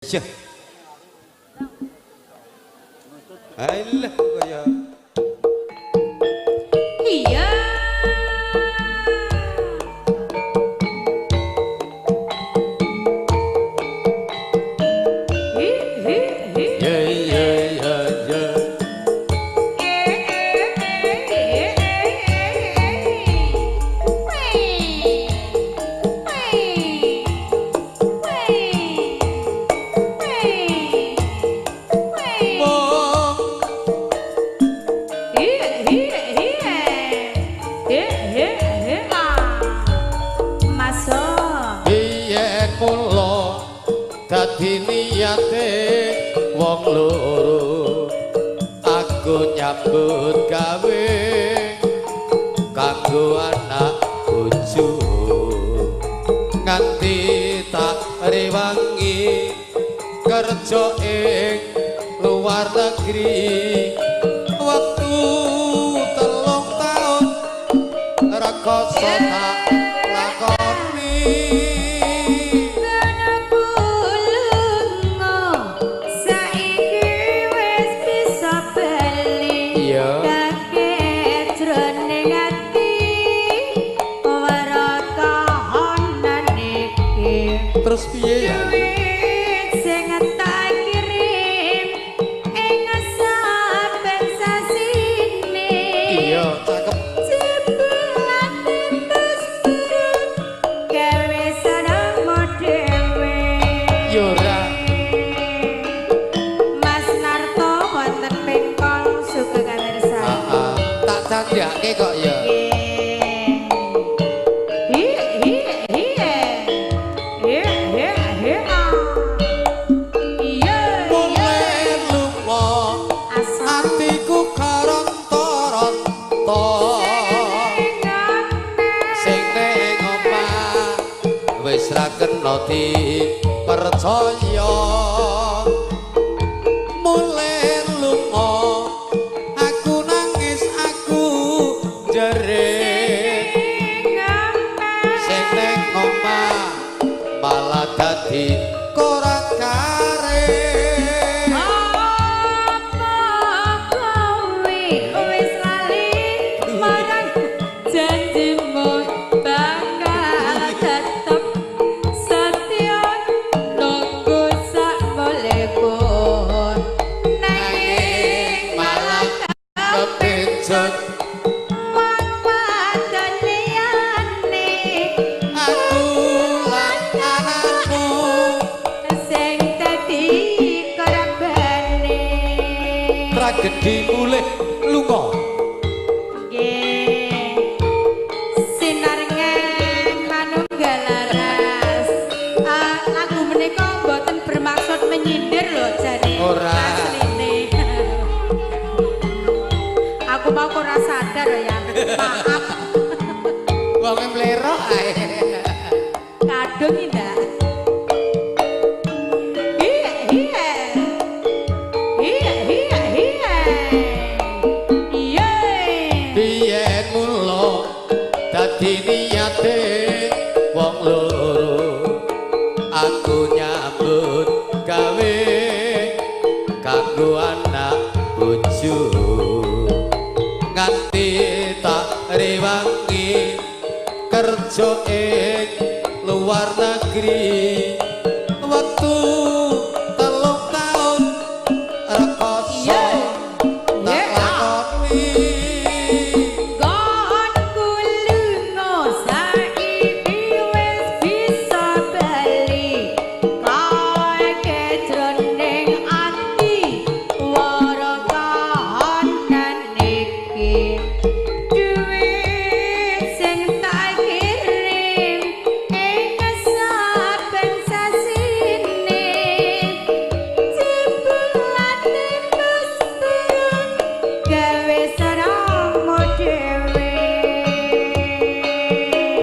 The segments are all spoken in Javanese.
Syah. Alah kaya. Iya. Dadi niyate wong loro aku nyambut gawe kanggo anak bojo nganti tak rewangi kerja ing luar negeri waktu 3 taun rekoso tak lakoni. Terus piye ya? Sing tak kirim ing saben sasine. Iya, cakep. Jebulan tembus perut gawe sarengmu dhewe. Yo ora. Mas Narto wonten pengkong sugeng kamirsa. Heeh, tak candhake kok ya. Kena dipercaya mulai lunga aku nangis aku jerit sing ning omah malah dadi korak karing apa kowe wis lali marang janjimu bakal tetep tragedi mulih lunga nggih sinar manunggal laras lagu menika mboten bermaksud menyindir lho jane ora asline aku mau ora sadar ya maaf wong mlerok ae kadung indah niyate wong loro aku nyambut gawe kanggo anak bojo nganti tak rewangi kerja ing luar negeri waktu 3 taun rekoso tak lakoni.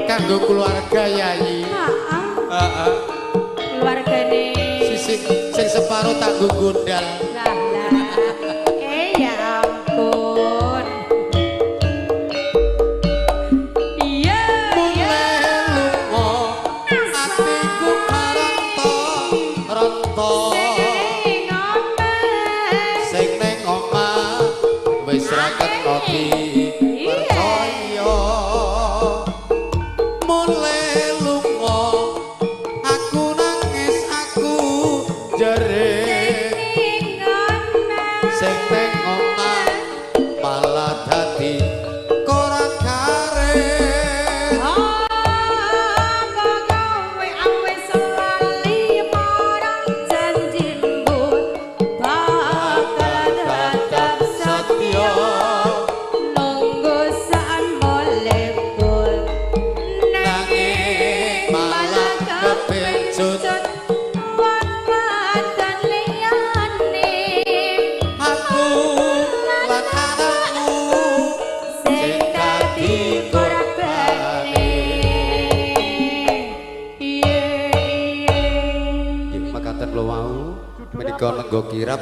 Kanggo keluarga Yayi. Heeh. Keluargane sing separo tak nggo gondal. Lah ya ampun. Iya. Mulai lunga atiku karanta ranta jere sing ning omah malah dadi korak kare kowe awis lali marang janjimu bakal tetap setia nunggu saat molekul nanging malah kepencut dan liyane aku lan anakmu sing dadi korbane makaten kula wau menika nggo kirap